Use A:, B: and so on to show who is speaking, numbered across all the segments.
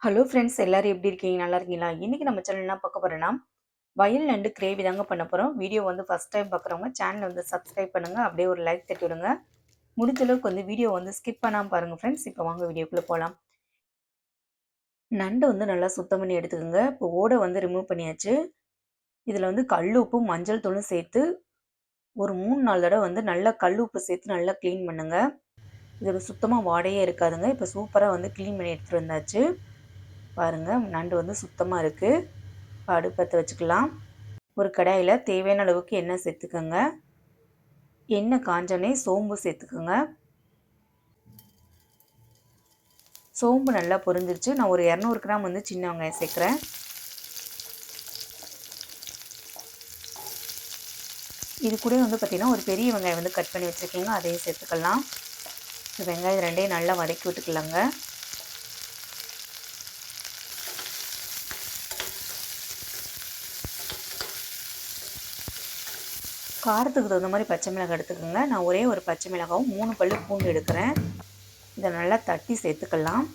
A: Hello friends, எல்லாரும் எப்படி இருக்கீங்க? நல்லா இருக்கீங்களா? இன்னைக்கு நம்ம சேனல் என்ன பார்க்க போறோம்னா, வயல் நண்டு கிரேவி தாங்க பண்ண போறோம். வீடியோ வந்து ஃபர்ஸ்ட் டைம் பார்க்குறவங்க சேனலை வந்து சப்ஸ்கிரைப் பண்ணுங்க. அப்படியே ஒரு லைக் தட்டி விடுங்க. முடிஞ்ச அளவுக்கு வந்து வீடியோ வந்து ஸ்கிப் பண்ணாம பாருங்க ஃப்ரெண்ட்ஸ். இப்போ வாங்க வீடியோக்குள்ள போலாம். நண்டு வந்து நல்லா சுத்தம் பண்ணி எடுத்துக்கோங்க. இப்போ ஓடை வந்து ரிமூவ் பண்ணியாச்சு. இதில் வந்து கல் உப்பும் மஞ்சள் தூளும் சேர்த்து ஒரு 3-4 தடவை வந்து நல்லா கல் உப்பு சேர்த்து நல்லா க்ளீன் பண்ணுங்க. இதில் சுத்தமாக வாடையே இருக்காதுங்க. இப்போ சூப்பராக வந்து க்ளீன் பண்ணி எடுத்துகிட்டு வந்தாச்சு. பாருங்க, நண்டு வந்து சுத்தமாக இருக்குது. இப்போ அடுப்பத்தை வச்சுக்கலாம். ஒரு கடாயில் தேவையான அளவுக்கு எண்ணெய் சேர்த்துக்கோங்க. எண்ணெய் காஞ்சோடனே சோம்பு சேர்த்துக்கோங்க. சோம்பு நல்லா பொரிஞ்சிருச்சு. நான் ஒரு 200 கிராம் வந்து சின்ன வெங்காயம் சேர்க்குறேன். இது கூட வந்து பார்த்திங்கன்னா ஒரு பெரிய வெங்காயம் வந்து கட் பண்ணி வச்சுருக்கீங்க, அதையும் சேர்த்துக்கலாம். வெங்காயம் ரெண்டையும் நல்லா வதக்கி விட்டுக்கலாங்க. காரத்துக்கு தகுந்த மாதிரி பச்சை மிளகாய் எடுத்துக்கோங்க. நான் ஒரே ஒரு பச்சை மிளகாவும் 3 பல்லு பூண்டு எடுக்கிறேன். இதை நல்லா தட்டி சேர்த்துக்கலாம்.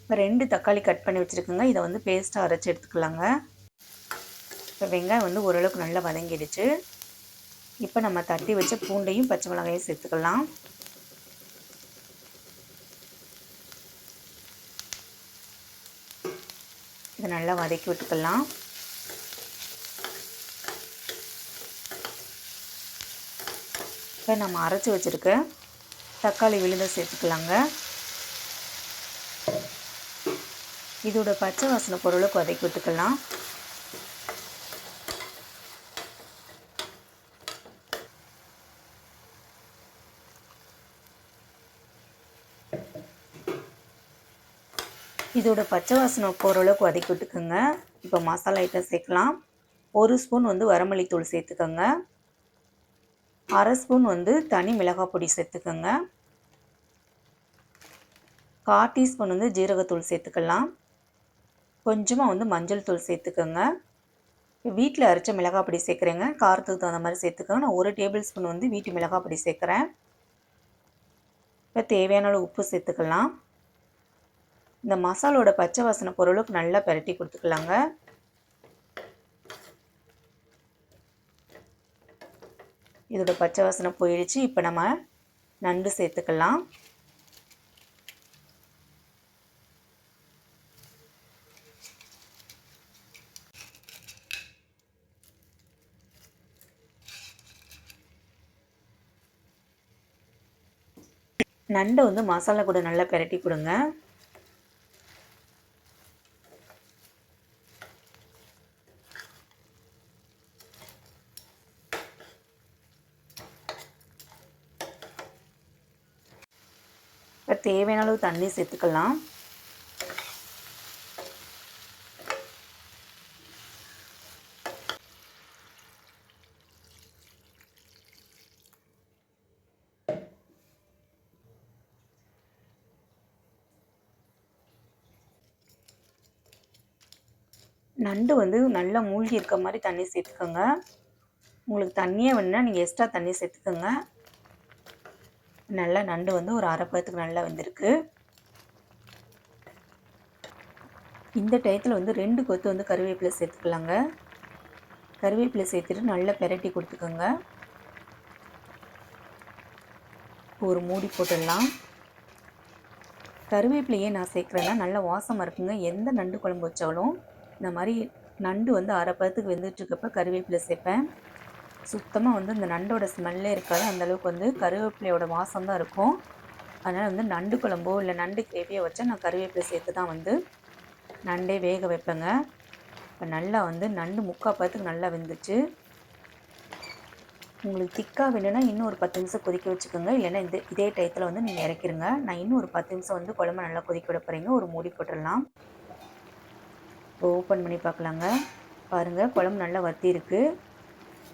A: இப்போ 2 தக்காளி கட் பண்ணி வச்சுருக்கோங்க. இதை வந்து பேஸ்ட்டாக அரைச்சி எடுத்துக்கலாங்க. இப்போ வெங்காயம் வந்து ஓரளவுக்கு நல்லா வதங்கிடுச்சு. இப்போ நம்ம தட்டி வச்ச பூண்டையும் பச்சை மிளகாயும் சேர்த்துக்கலாம். இதை நல்லா வதக்கி விட்டுக்கலாம். இப்போ நம்ம அரைச்சி வச்சுருக்க தக்காளி விழுந்த சேர்த்துக்கலாங்க. இதோட பச்சை வாசனை பொருளுக்கு வதக்கி விட்டுக்கலாம். இதோட பச்சை வாசனை போகிற அளவுக்கு வதக்கி விட்டுக்கோங்க. இப்போ மசாலா ஐட்டம் சேர்க்கலாம். 1 ஸ்பூன் வந்து வரமல்லித்தூள் சேர்த்துக்கோங்க. 1/2 ஸ்பூன் வந்து தனி மிளகாய் பொடி சேர்த்துக்கோங்க. 1/4 டீஸ்பூன் வந்து ஜீரகத்தூள் சேர்த்துக்கலாம். கொஞ்சமாக வந்து மஞ்சள் தூள் சேர்த்துக்கோங்க. வீட்டில் அரைச்ச மிளகாய் பொடி சேர்க்குறேங்க. காரத்துக்கு தகுந்த மாதிரி சேர்த்துக்கோங்க. நான் 1 டேபிள் ஸ்பூன் வந்து வீட்டு மிளகாய் பொடி சேர்க்குறேன். இப்போ தேவையான அளவு உப்பு சேர்த்துக்கலாம். இந்த மசாலோட பச்சை வாசனை பொருளுக்கு நல்லா பரட்டி கொடுத்துக்கலாங்க. இதோட பச்சை வாசனை போயிடுச்சு. இப்போ நம்ம நண்டு சேர்த்துக்கலாம். நண்டை வந்து மசாலா கூட நல்லா பரட்டி கொடுங்க. இப்போ தேவையான அளவு தண்ணி சேர்த்துக்கலாம். நண்டு வந்து நல்லா மூழ்கி இருக்க மாதிரி தண்ணி சேர்த்துக்கோங்க. உங்களுக்கு தண்ணியே வேணுன்னா நீங்கள் எக்ஸ்ட்ரா தண்ணி சேர்த்துக்கோங்க. நல்லா நண்டு வந்து ஒரு அரை பதத்துக்கு நல்லா வெந்திருக்கு. இந்த டயத்தில் வந்து 2 கொத்து வந்து கருவேப்பிலை சேர்த்துக்கலாங்க. கருவேப்பிலை சேர்த்துட்டு நல்லா பெரட்டி கொடுத்துக்கோங்க. ஒரு மூடி போட்டுடலாம். கருவேப்பிலையே நான் சேர்க்குறேன்னா நல்ல வாசமாக இருக்குங்க. எந்த நண்டு குழம்பு வச்சாலும் இந்த மாதிரி நண்டு வந்து அரை பதத்துக்கு வெந்துட்டுருக்கப்ப கருவேப்பிலை சேர்ப்பேன். சுத்தமாக வந்து இந்த நண்டோட ஸ்மெல்லே இருக்காது. அந்தளவுக்கு வந்து கருவேப்பிலையோட வாசம் தான் இருக்கும். அதனால் வந்து நண்டு குழம்போ இல்லை நண்டு கிரேவியோ வச்சா நான் கருவேப்பிலை சேர்த்து தான் வந்து நண்டே வேக வைப்பேங்க. இப்போ நல்லா வந்து நண்டு 3/4 பதத்துக்கு நல்லா வெந்துச்சு. உங்களுக்கு திக்காக வேணும்னா இன்னும் ஒரு 10 நிமிஷம் கொதிக்க வச்சுக்கோங்க. இல்லைன்னா இதே டயத்தில் வந்து நீங்கள் இறக்கிருங்க. நான் இன்னும் ஒரு 10 நிமிஷம் வந்து குழம்பு நல்லா கொதிக்க விட போகிறீங்க. ஒரு மூடி போட்டுடலாம். ஓப்பன் பண்ணி பார்க்கலாங்க. பாருங்கள், குழம்பு நல்லா வற்றி இருக்குது.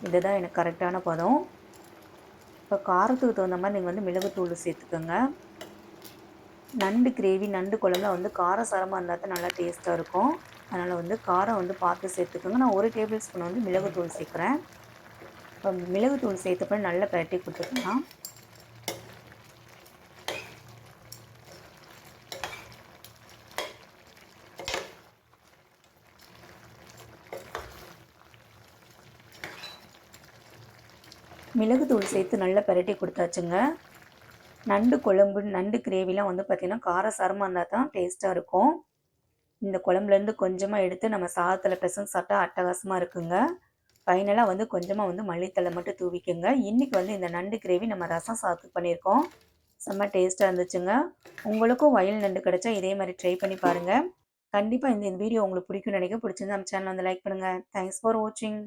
A: இதுதான் எனக்கு கரெக்டான பதம். இப்போ காரத்துக்கு தகுந்த மாதிரி நீங்கள் வந்து மிளகுத்தூள் சேர்த்துக்கோங்க. நண்டு கிரேவி நண்டு குழம்புலாம் வந்து காரசாரமாக இருந்தால் தான் நல்லா டேஸ்ட்டாக இருக்கும். அதனால் வந்து காரம் வந்து பார்த்து சேர்த்துக்கோங்க. நான் 1 டேபிள் ஸ்பூன் வந்து மிளகுத்தூள் சேர்க்குறேன். இப்போ மிளகுத்தூள் சேர்த்தப்ப நல்லா பரட்டி கொடுத்துக்கலாம். மிளகுத்தூள் சேர்த்து நல்லா பரட்டி கொடுத்தாச்சுங்க. நண்டு குழம்பு, நண்டு கிரேவிலாம் வந்து பார்த்திங்கன்னா காரசாரமாக இருந்தால் தான் டேஸ்ட்டாக இருக்கும். இந்த குழம்புலேருந்து கொஞ்சமாக எடுத்து நம்ம சாதத்தில் பெசஞ்சு சாப்பிட்டா அட்டகாசமாக இருக்குங்க. ஃபைனலாக வந்து கொஞ்சமாக வந்து மல்லித்தழை மட்டும் தூவிக்குங்க. இன்றைக்கி வந்து இந்த நண்டு கிரேவி நம்ம ரசம் சாதத்துக்கு பண்ணியிருக்கோம். செம்ம டேஸ்ட்டாக இருந்துச்சுங்க. உங்களுக்கும் வயல் நண்டு கிடச்சா இதே மாதிரி ட்ரை பண்ணி பாருங்கள். கண்டிப்பாக இந்த வீடியோ உங்களுக்கு பிடிக்கும்னு நினைக்கிறேன். பிடிச்சிருந்தா நம்ம சேனலை வந்து லைக் பண்ணுங்கள். தேங்க்ஸ் ஃபார் வாட்சிங்.